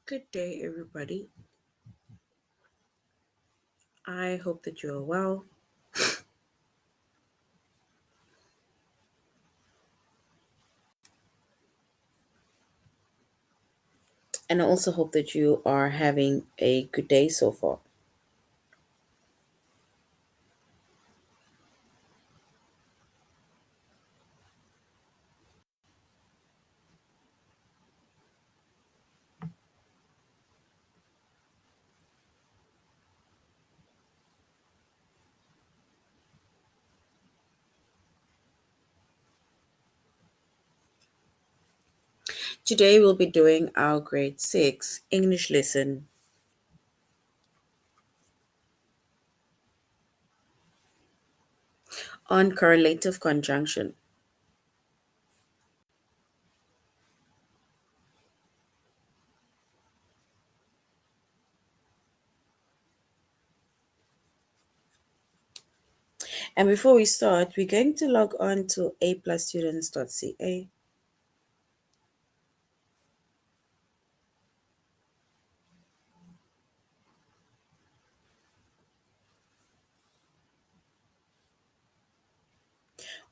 Good day, everybody. I hope that you are well, and I also hope that you are having a good day so far. Today, we'll be doing our grade 6 English lesson on correlative conjunction. And before we start, we're going to log on to aplusstudents.ca.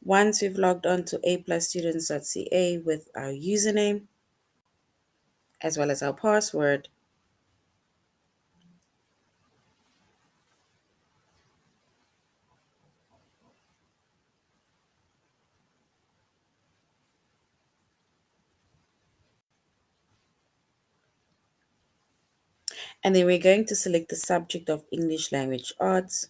Once we've logged on to aplusstudents.ca with our username as well as our password, and then we're going to select the subject of English Language Arts.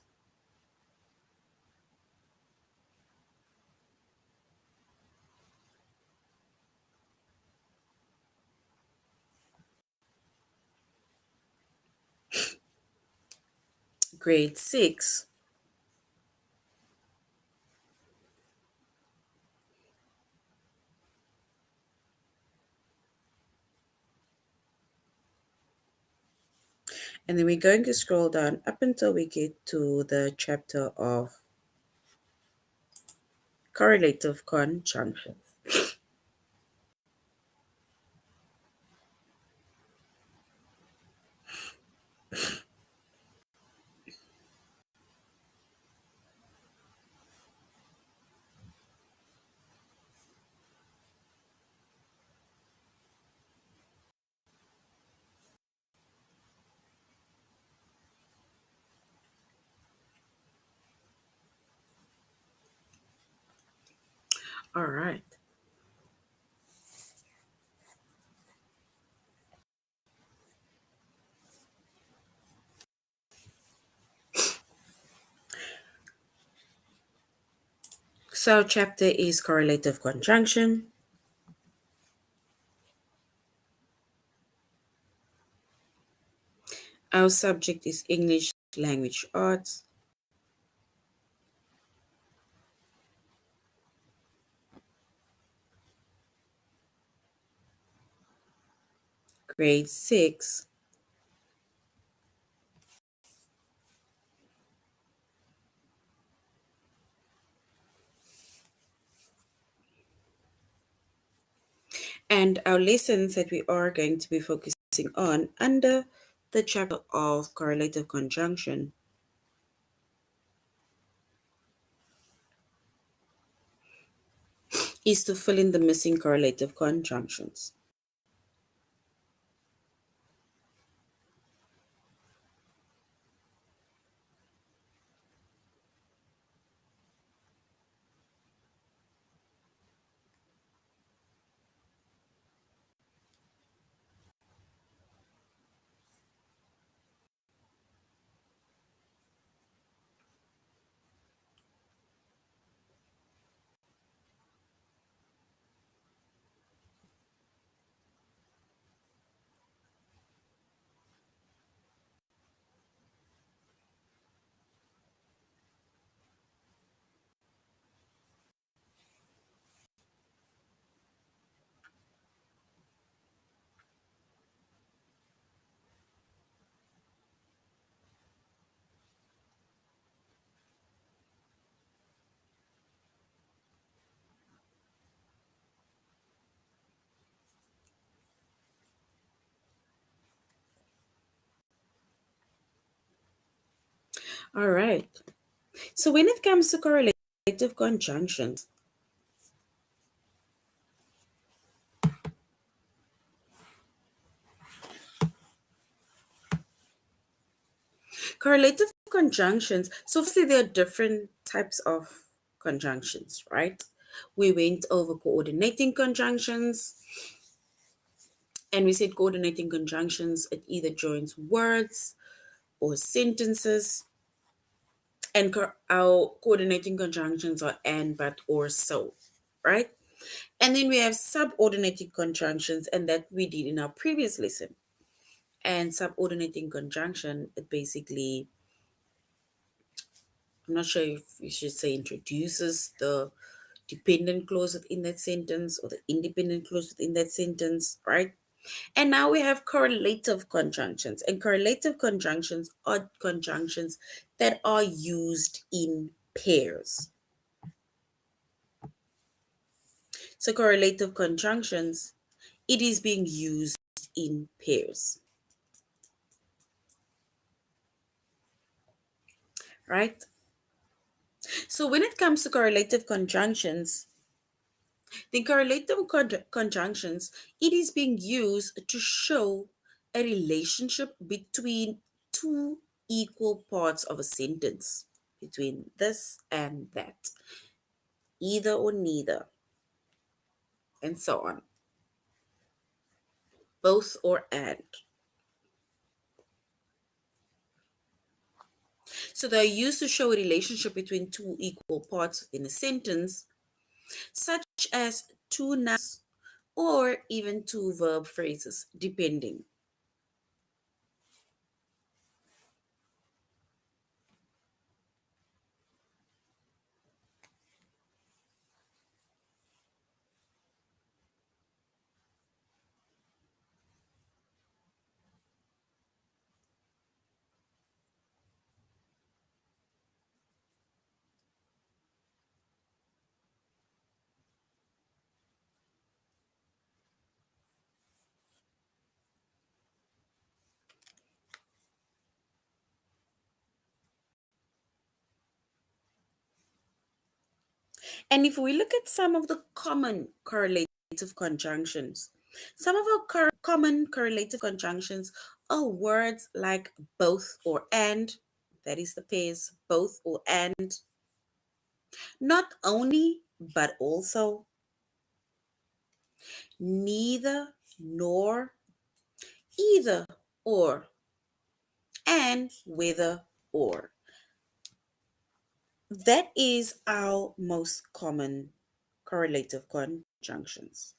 Grade 6. And then we're going to scroll down up until we get to the chapter of correlative conjunctions. All right. So, chapter is correlative conjunction. Our subject is English Language Arts. Grade 6. And our lessons that we are going to be focusing on under the chapter of correlative conjunction is to fill in the missing correlative conjunctions. All right. So when it comes to correlative conjunctions, correlative conjunctions, so firstly, there are different types of conjunctions, right? We went over coordinating conjunctions, and we said coordinating conjunctions, it either joins words or sentences, and our coordinating conjunctions are and, but, or, so, right? And then we have subordinating conjunctions, and that we did in our previous lesson. And subordinating conjunction, it basically, I'm not sure if you should say introduces the dependent clause within that sentence or the independent clause within that sentence, right? And now we have correlative conjunctions. And correlative conjunctions are conjunctions that are used in pairs. So correlative conjunctions, it is being used in pairs, right? So when it comes to correlative conjunctions, the correlative conjunctions, it is being used to show a relationship between two equal parts of a sentence, between this and that, either or neither, and so on, both or and. So they're used to show a relationship between two equal parts within a sentence, such as two nouns or even two verb phrases, depending. And if we look at some of the common correlative conjunctions, some of our common correlative conjunctions are words like both or and, that is the pairs both or and, not only but also, neither nor, either or, and whether or. That is our most common correlative conjunctions.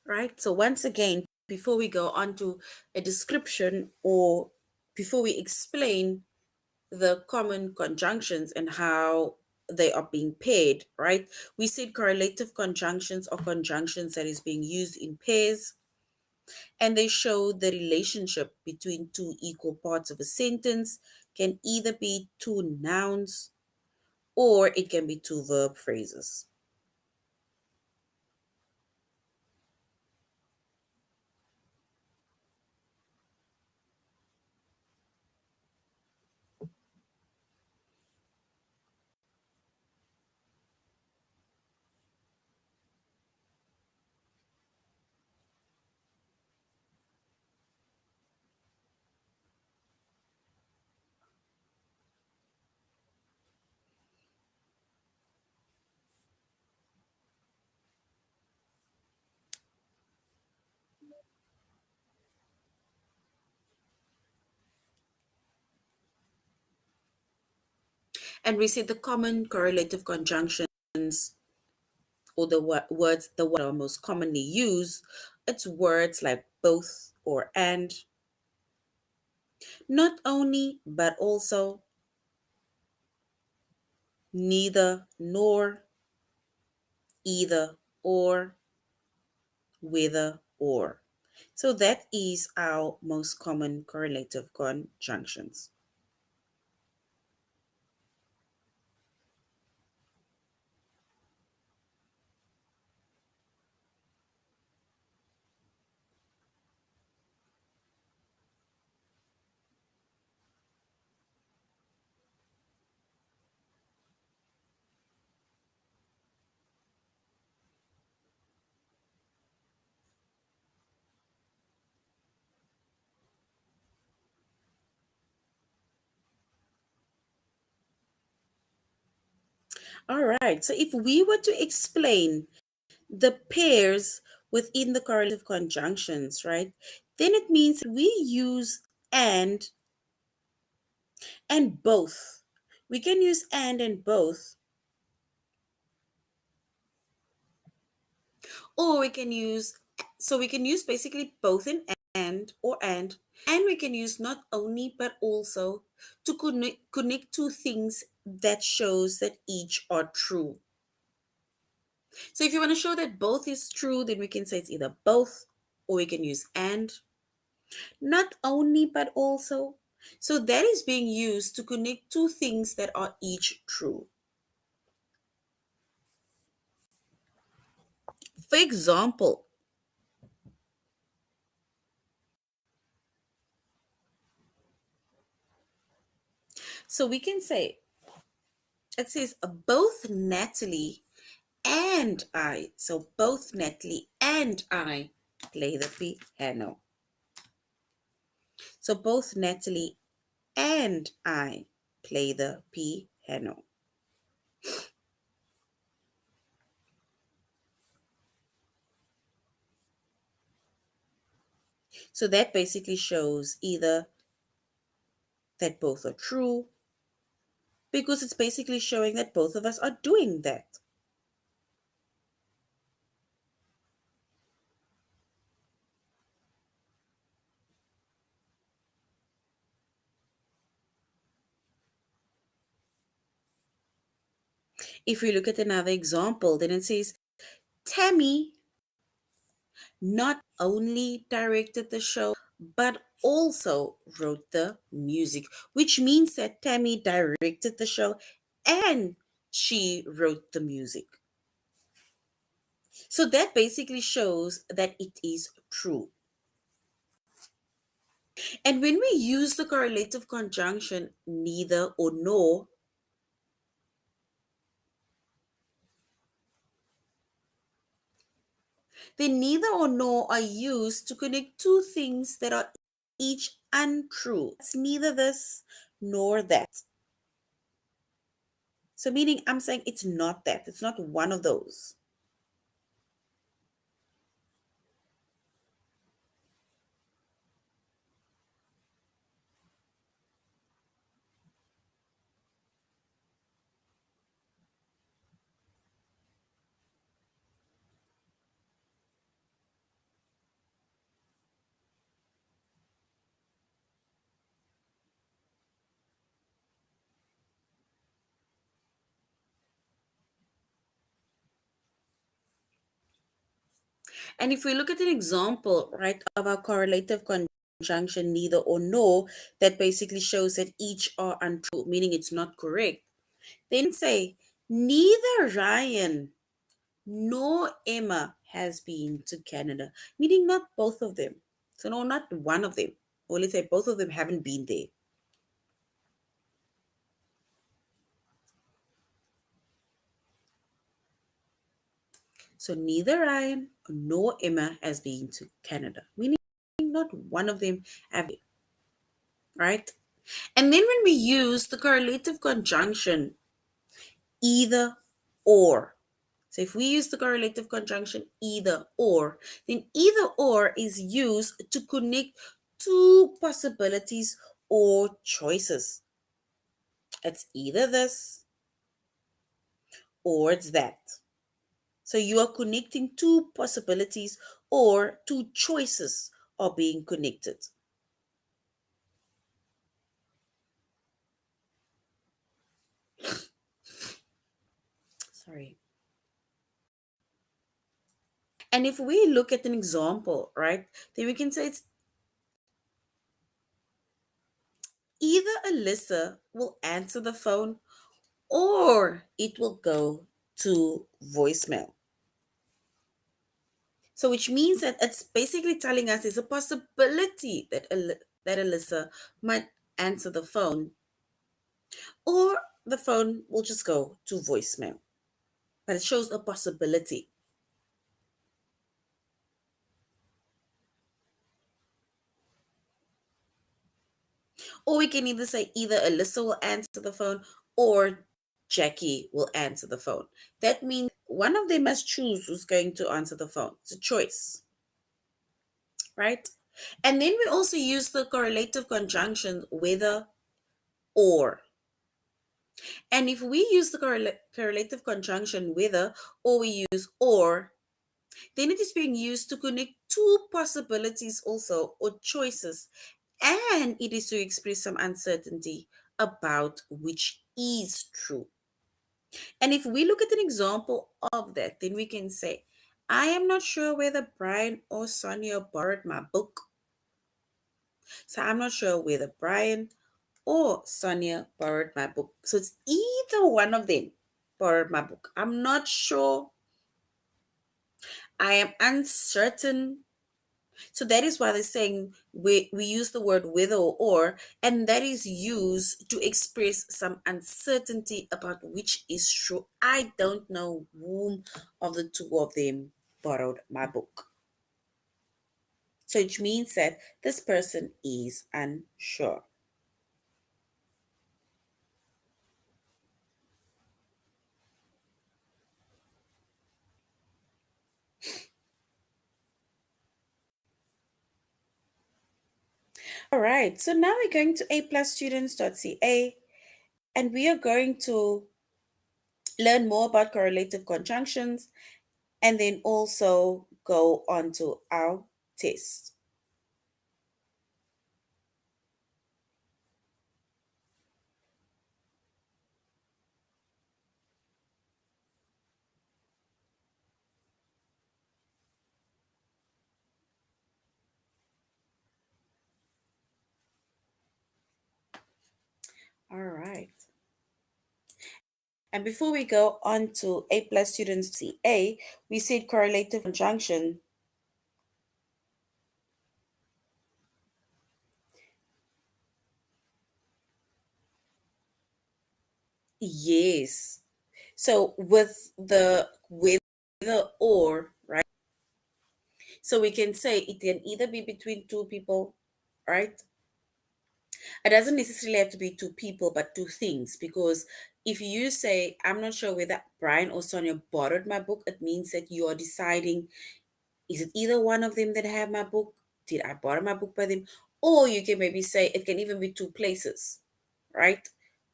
Right? So once again, before we go on to a description or before we explain the common conjunctions and how they are being paired, right? We said correlative conjunctions are conjunctions that is being used in pairs, and they show the relationship between two equal parts of a sentence, can either be two nouns or it can be two verb phrases. And we see the common correlative conjunctions or the words the word are most commonly used. It's words like both or and, Not only, but also, neither, nor, either, or, whether, or. So that is our most common correlative conjunctions. All right, so if we were to explain the pairs within the correlative conjunctions, right, then it means we use and both. We can use and both, or we can use, so we can use basically both in and or and we can use not only but also to connect two things that shows that each are true. So if you want to show that both is true, then we can say it's either both, or we can use and not only but also. So that is being used to connect two things that are each true. For example, so we can say, it says both Natalie and I. So both Natalie and I play the piano. So both Natalie and I play the piano. So that basically shows either that both are true, because it's basically showing that both of us are doing that. If we look at another example, then it says Tammy not only directed the show, but also wrote the music, which means that Tammy directed the show and she wrote the music. So that basically shows that it is true. And when we use the correlative conjunction neither or nor, then neither or nor are used to connect two things that are each untrue. It's neither this nor that. So, meaning I'm saying it's not that, it's not one of those. And if we look at an example, right, of our correlative conjunction, neither or nor, that basically shows that each are untrue, meaning it's not correct, then say, neither Ryan nor Emma has been to Canada, meaning not both of them. So, no, not one of them. Or let's say both of them haven't been there. So, neither Ryan nor Emma has been to Canada, meaning not one of them have been, right? And then when we use the correlative conjunction, either or. So if we use the correlative conjunction either or, then either or is used to connect two possibilities or choices. It's either this or it's that. So you are connecting two possibilities or two choices are being connected. And if we look at an example, right, then we can say it's either Alyssa will answer the phone or it will go to voicemail. So, which means that it's basically telling us there's a possibility that that Alyssa might answer the phone, or the phone will just go to voicemail. But it shows a possibility. Or we can either say either Alyssa will answer the phone or Jackie will answer the phone. That means one of them must choose who's going to answer the phone. It's a choice, right? And then we also use the correlative conjunction whether or. And if we use the correlative conjunction whether or we use or, then it is being used to connect two possibilities also or choices, and it is to express some uncertainty about which is true. And if we look at an example of that, then we can say, I am not sure whether Brian or Sonia borrowed my book. So I'm not sure whether Brian or Sonia borrowed my book. So it's either one of them borrowed my book. I'm not sure. I am uncertain. So that is why they're saying we use the word whether or, and that is used to express some uncertainty about which is true. I don't know whom of the two of them borrowed my book. So it means that this person is unsure. All right, so now we're going to aplusstudents.ca, and we are going to learn more about correlative conjunctions and then also go on to our test. All right. And before we go on to A plus students CA, we said correlative conjunction. Yes. So with the whether or, right? So we can say it can either be between two people, right? It doesn't necessarily have to be two people, but two things. Because if you say, I'm not sure whether Brian or Sonia borrowed my book, it means that you are deciding, is it either one of them that have my book? Did I borrow my book by them? Or you can maybe say it can even be two places, right?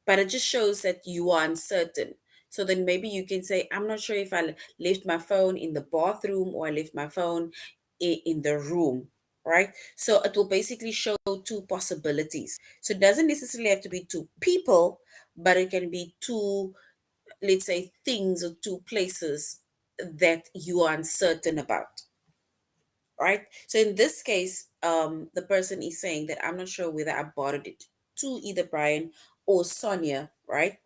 But it just shows that you are uncertain. So then maybe you can say, I'm not sure if I left my phone in the bathroom or I left my phone in the room, right? So it will basically show two possibilities. So it doesn't necessarily have to be two people, but it can be two, let's say, things or two places that you are uncertain about, right? So in this case, the person is saying that I'm not sure whether I borrowed it to either Brian or Sonia, right?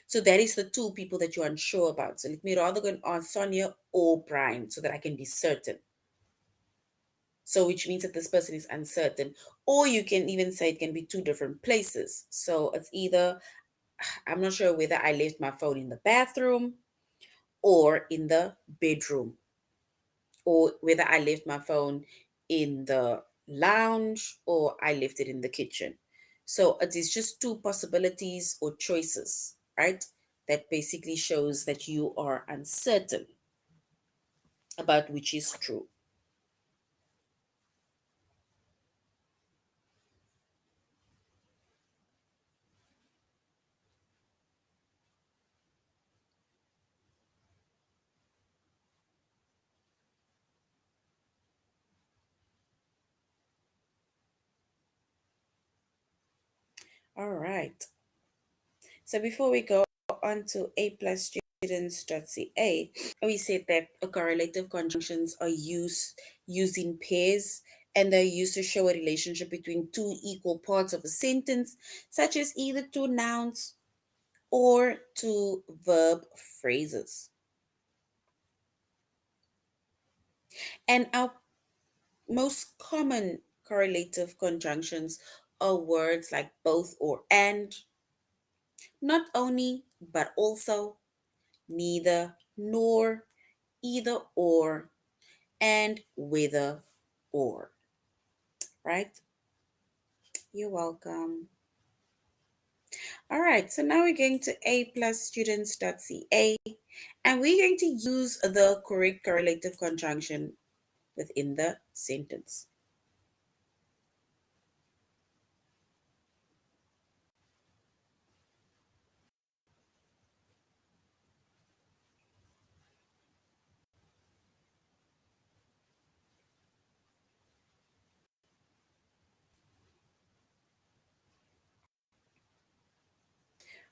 So that is the two people that you're unsure about. So let me rather go on Sonia or Brian so that I can be certain. So which means that this person is uncertain. Or you can even say it can be two different places. So it's either I'm not sure whether I left my phone in the bathroom or in the bedroom, or whether I left my phone in the lounge or I left it in the kitchen. So it is just two possibilities or choices, right? That basically shows that you are uncertain about which is true. All right. So before we go on to A plus students.ca, we said that correlative conjunctions are used in pairs, and they're used to show a relationship between two equal parts of a sentence, such as either two nouns or two verb phrases. And our most common correlative conjunctions are words like both or and, not only, but also, neither nor, either or, and whether or. Right? You're welcome. All right, so now we're going to a+students.ca, and we're going to use the correct correlative conjunction within the sentence.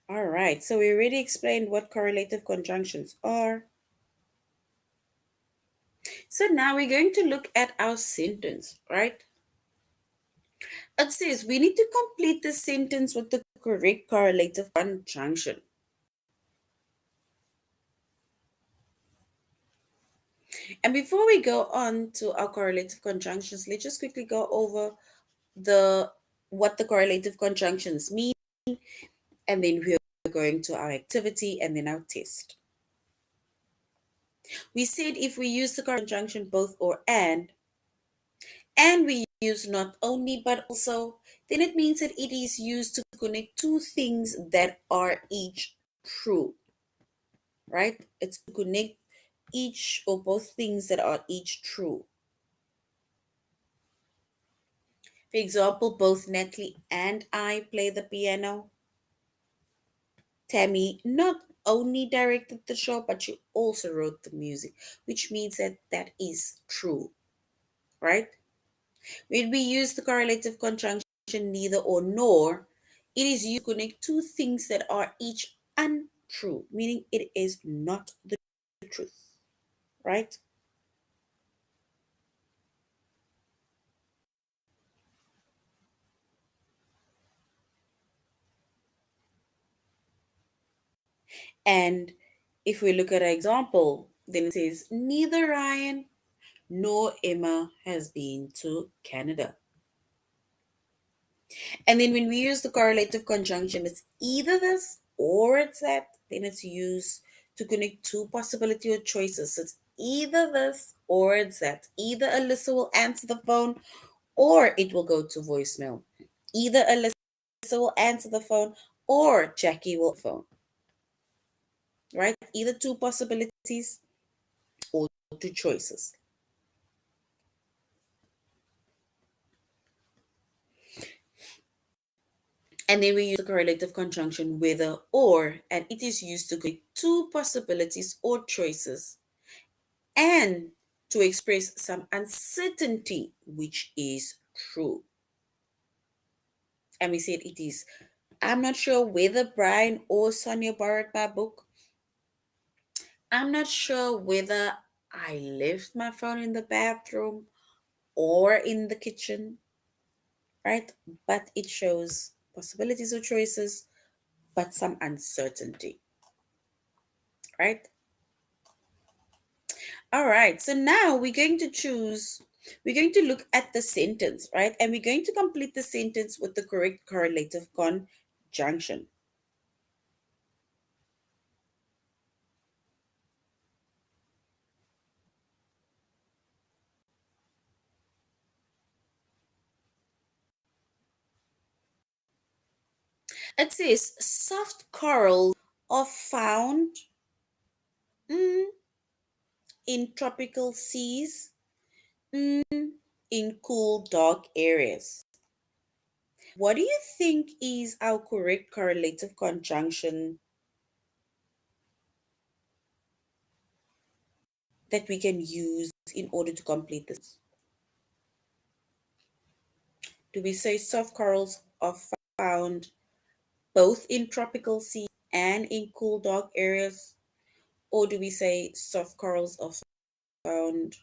All right, so we already explained what correlative conjunctions are. So now we're going to look at our sentence, right? It says we need to complete the sentence with the correct correlative conjunction. And before we go on to our correlative conjunctions, let's just quickly go over the what the correlative conjunctions mean, and then we're going to our activity and then our test. We said if we use the conjunction both or and we use not only but also, then it means that it is used to connect two things that are each true, right? It's to connect each or both things that are each true. For example, both Natalie and I play the piano. Tammy not only directed the show, but she also wrote the music, which means that that is true, right? When we use the correlative conjunction neither or nor, it is used to connect two things that are each untrue, meaning it is not the truth, right? And if we look at an example, then it says, neither Ryan nor Emma has been to Canada. And then when we use the correlative conjunction, it's either this or it's that. Then it's used to connect two possibility or choices. So it's either this or it's that. Either Alyssa will answer the phone or it will go to voicemail. Either Alyssa will answer the phone or Jackie will phone. Right? Either two possibilities or two choices. And then we use the correlative conjunction whether or, and it is used to connect two possibilities or choices and to express some uncertainty, which is true. And we said it is, I'm not sure whether Brian or Sonia borrowed my book. I'm not sure whether I left my phone in the bathroom or in the kitchen, right? But it shows possibilities or choices, but some uncertainty, right? All right, so now we're going to look at the sentence, right? And we're going to complete the sentence with the correct correlative conjunction. It says soft corals are found mm, in tropical seas, in cool, dark areas. What do you think is our correct correlative conjunction that we can use in order to complete this? Do we say soft corals are found both in tropical sea and in cool, dark areas? Or do we say soft corals are found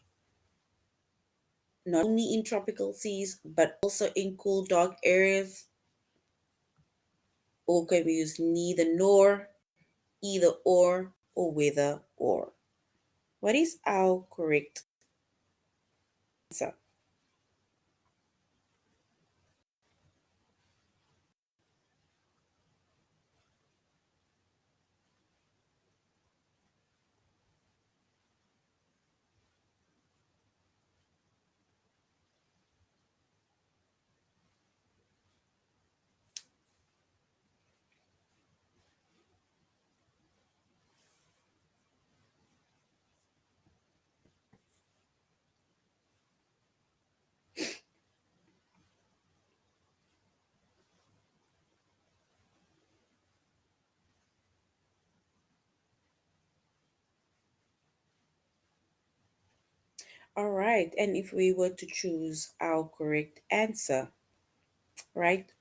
not only in tropical seas but also in cool, dark areas? Or can we use neither nor, either or whether or? What is our correct answer? All right, and if we were to choose our correct answer, right,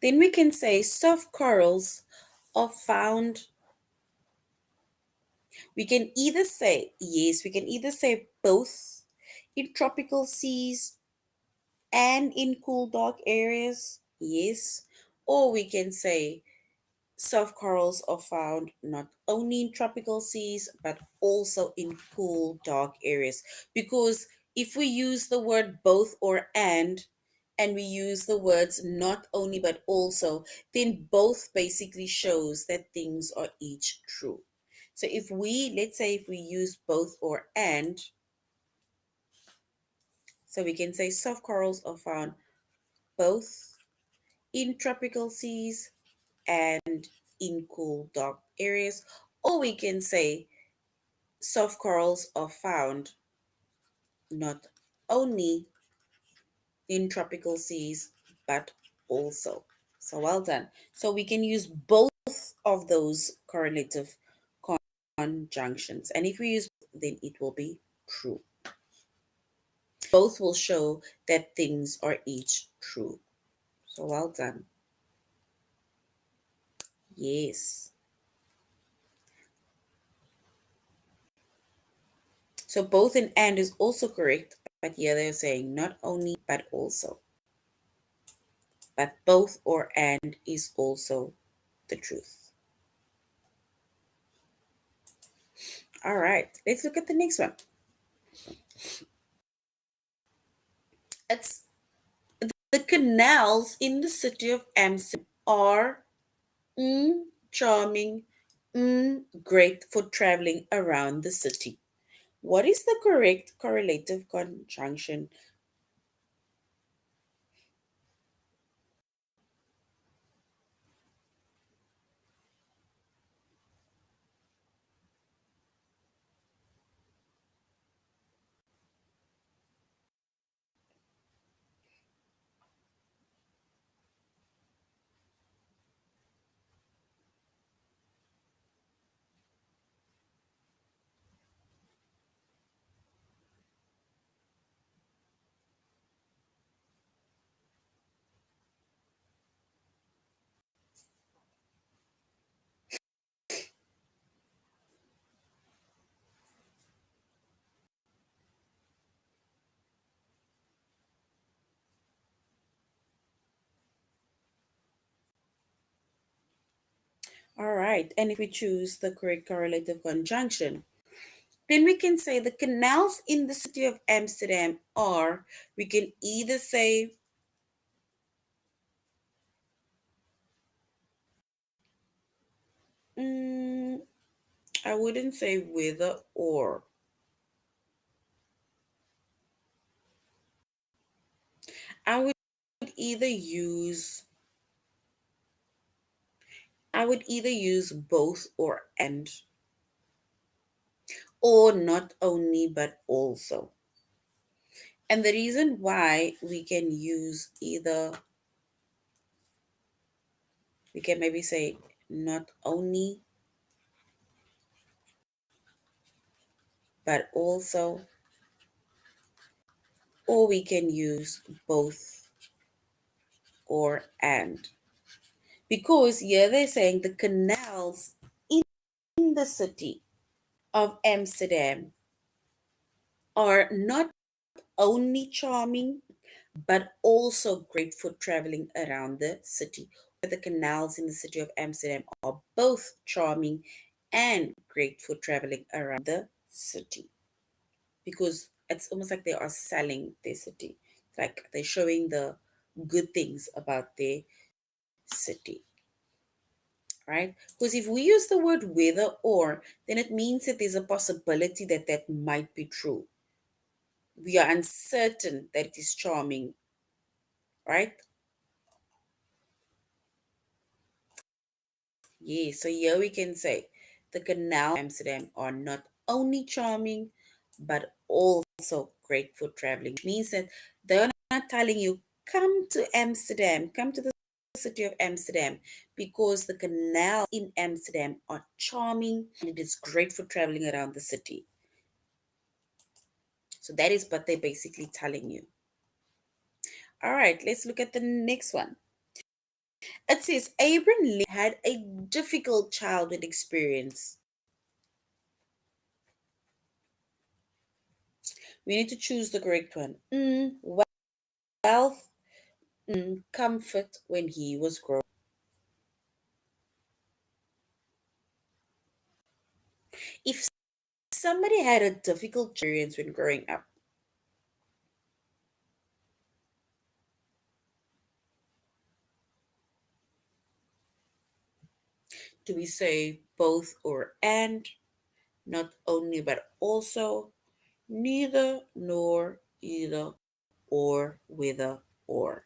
then we can say soft corals are found. We can either say, yes, we can either say both in tropical seas and in cool, dark areas, yes, or we can say soft corals are found not only in tropical seas but also in cool, dark areas. Because if we use the word both or and we use the words not only but also, then both basically shows that things are each true. So if we, let's say, if we use both or so we can say soft corals are found both in tropical seas and in cool, dark areas. Or we can say soft corals are found not only in tropical seas, but also. So well done. So we can use both of those correlative conjunctions. And if we use, then it will be true. Both will show that things are each true. So well done. Yes. So both and is also correct, but here they're saying not only but also. But both or and is also the truth. All right, let's look at the next one. It's the canals in the city of Amsterdam are charming, great for traveling around the city. What is the correct correlative conjunction? All right, and if we choose the correct correlative conjunction, then we can say the canals in the city of Amsterdam are, we can either say mm, I wouldn't say whether or. I would either use I would either use both or not only but also. And the reason why we can use either, we can maybe say not only but also, or we can use both or and. Because here they're saying the canals in the city of Amsterdam are not only charming but also great for traveling around the city. The canals in the city of Amsterdam are both charming and great for traveling around the city because it's almost like they are selling their city. Like they're showing the good things about their city, right? Because if we use the word whether or, then it means that there's a possibility that that might be true. We are uncertain that it is charming, right? Yeah, so here we can say the canals of Amsterdam are not only charming but also great for traveling. Which means that they're not telling you, come to Amsterdam, come to the city of Amsterdam, because the canals in Amsterdam are charming and it is great for traveling around the city. So that is what they're basically telling you. All right, let's look at the next one. It says Abraham Lincoln had a difficult childhood experience. We need to choose the correct one. Wealth, comfort when he was growing. If somebody had a difficult experience when growing up, do we say both or and, not only but also, neither nor either or whether or?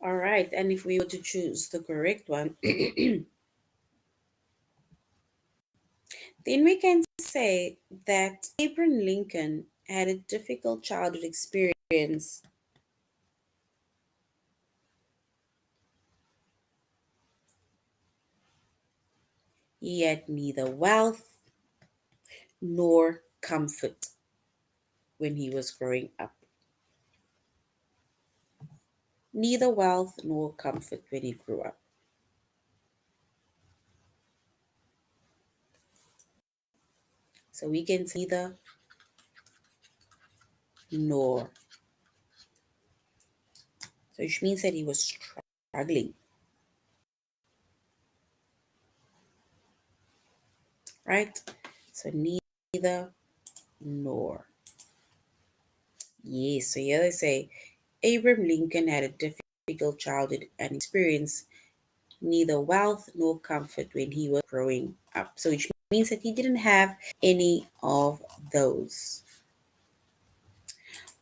All right, and if we were to choose the correct one, then we can say that Abraham Lincoln had a difficult childhood experience. He had neither wealth nor comfort when he was growing up. Neither wealth nor comfort when he grew up. So we can say neither nor. So which means that he was struggling, right? So neither nor. Yes, so here they say Abraham Lincoln had a difficult childhood and experienced neither wealth nor comfort when he was growing up. So which means that he didn't have any of those.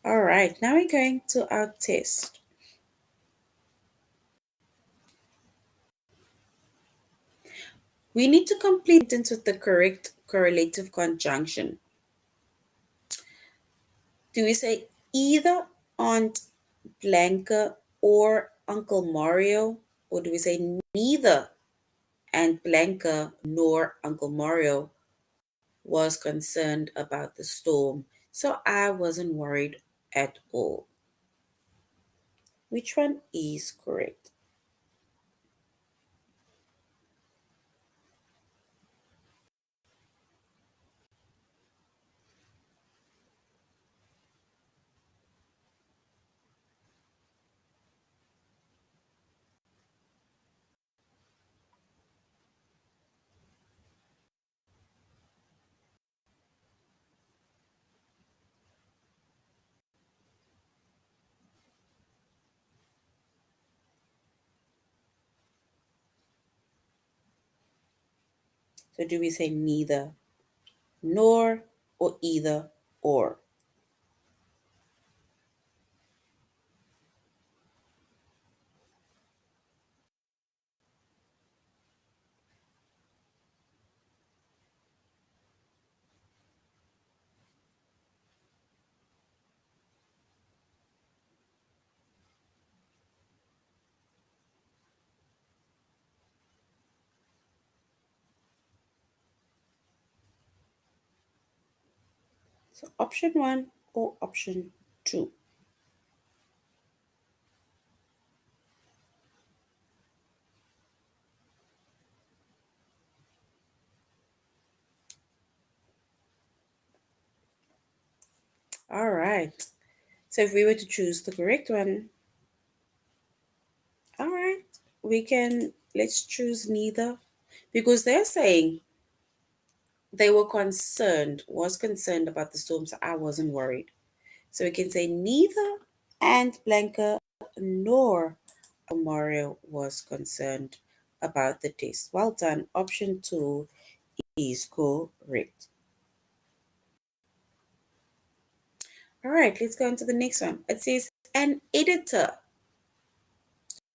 All right, now we're going to our test. We need to complete the sentence with the correct correlative conjunction. Do we say either Aunt Blanca or Uncle Mario? Or do we say neither Aunt Blanca nor Uncle Mario was concerned about the storm, so I wasn't worried at all? Which one is correct? So do we say neither nor or either or? So option one or option two. All right. So if we were to choose the correct one, all right, let's choose neither because they're saying they were was concerned about the storm, so I wasn't worried. So we can say neither Aunt Blanca nor Mario was concerned about the test. Well done. Option two is correct. All right, let's go on to the next one. It says an editor.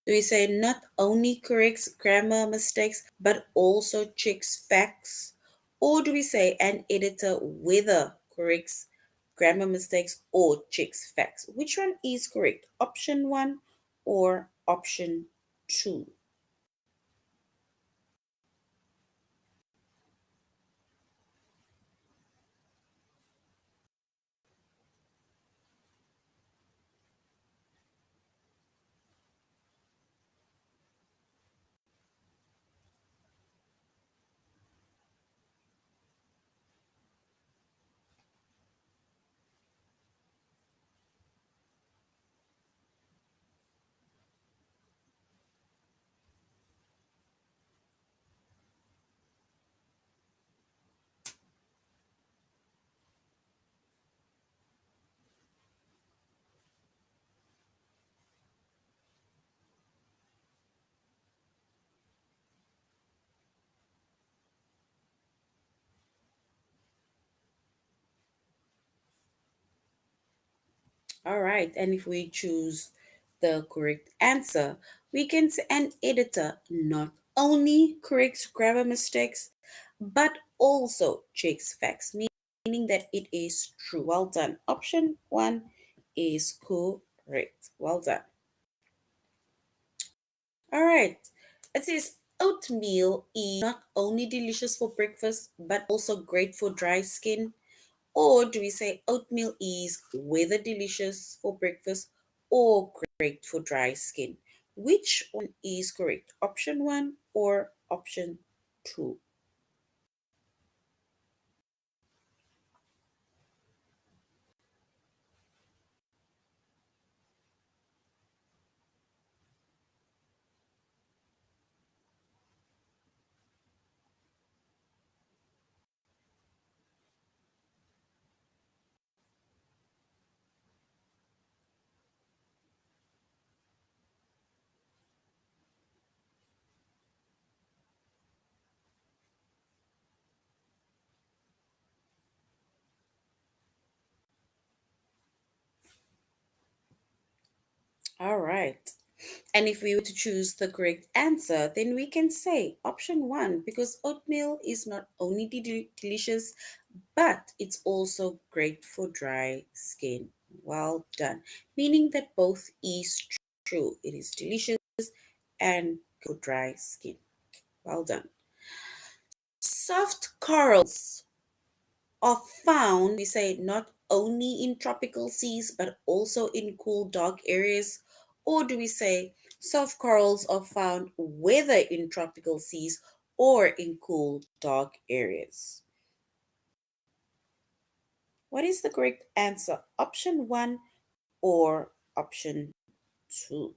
Do we say not only corrects grammar mistakes but also checks facts? Or do we say an editor whether corrects grammar mistakes or checks facts? Which one is correct? Option one or option two? All right, and if we choose the correct answer, we can say an editor not only corrects grammar mistakes, but also checks facts, meaning that it is true. Well done. Option one is correct. Well done. All right. It says oatmeal is not only delicious for breakfast, but also great for dry skin. Or do we say oatmeal is whether delicious for breakfast or great for dry skin? Which one is correct? Option one or option two? All right. And if we were to choose the correct answer, then we can say option one because oatmeal is not only delicious, but it's also great for dry skin. Well done. Meaning that both is true. It is delicious and good for dry skin. Well done. Soft corals are found, we say, not only in tropical seas, but also in cool, dark areas? Or do we say soft corals are found whether in tropical seas or in cool, dark areas? What is the correct answer? Option one or option two?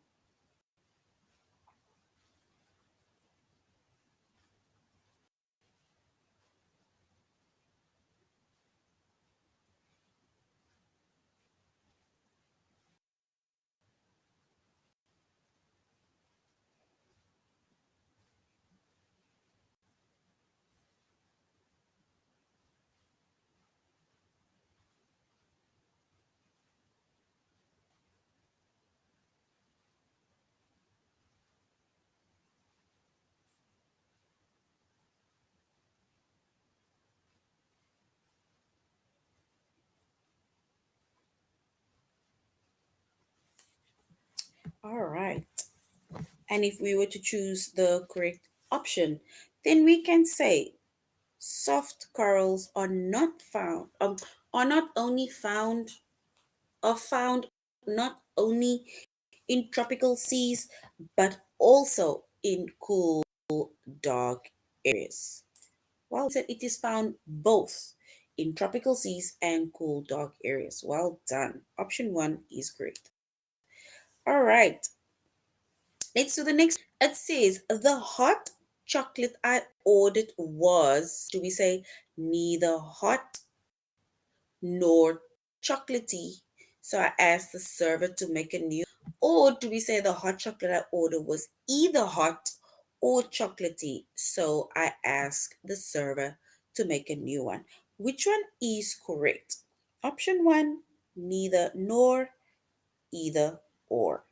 All right. And if we were to choose the correct option, then we can say soft corals are not found are not only are found not only in tropical seas but also in cool dark areas. Well said, it is found both in tropical seas and cool dark areas. Well done. Option one is correct. All right, let's do the next. It says the hot chocolate I ordered was, do we say neither hot nor chocolatey? So I asked the server to make a new, or do we say the hot chocolate I ordered was either hot or chocolatey? So I asked the server to make a new one. Which one is correct? Option one, neither nor, either or.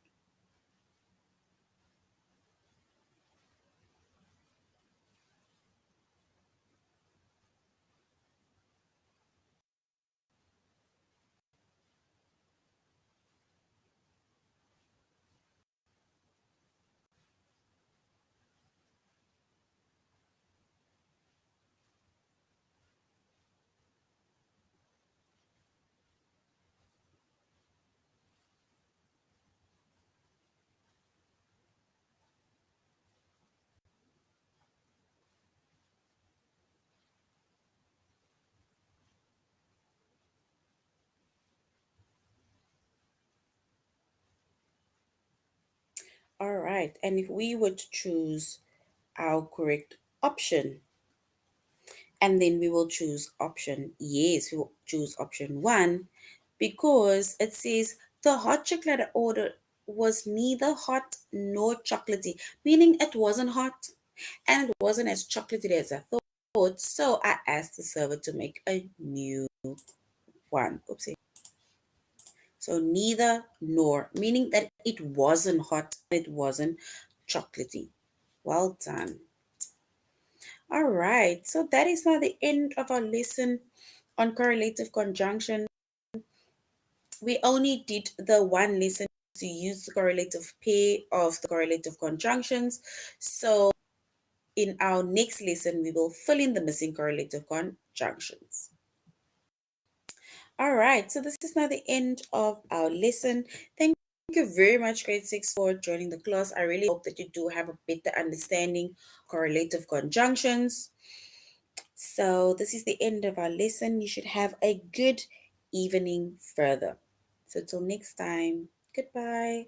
All right, and if we were to choose our correct option, and then we will choose option, yes, we will choose option one, because it says the hot chocolate order was neither hot nor chocolatey, meaning it wasn't hot and it wasn't as chocolatey as I thought. So I asked the server to make a new one. Oopsie. So neither nor, meaning that it wasn't hot, it wasn't chocolatey. Well done. All right, so that is now the end of our lesson on correlative conjunction. We only did the one lesson to use the correlative pair of the correlative conjunctions. So in our next lesson, we will fill in the missing correlative conjunctions. All right, so this is now the end of our lesson. Thank you very much, grade 6, for joining the class. I really hope that you do have a better understanding correlative conjunctions. So this is the end of our lesson. You should have a good evening further. So till next time, goodbye.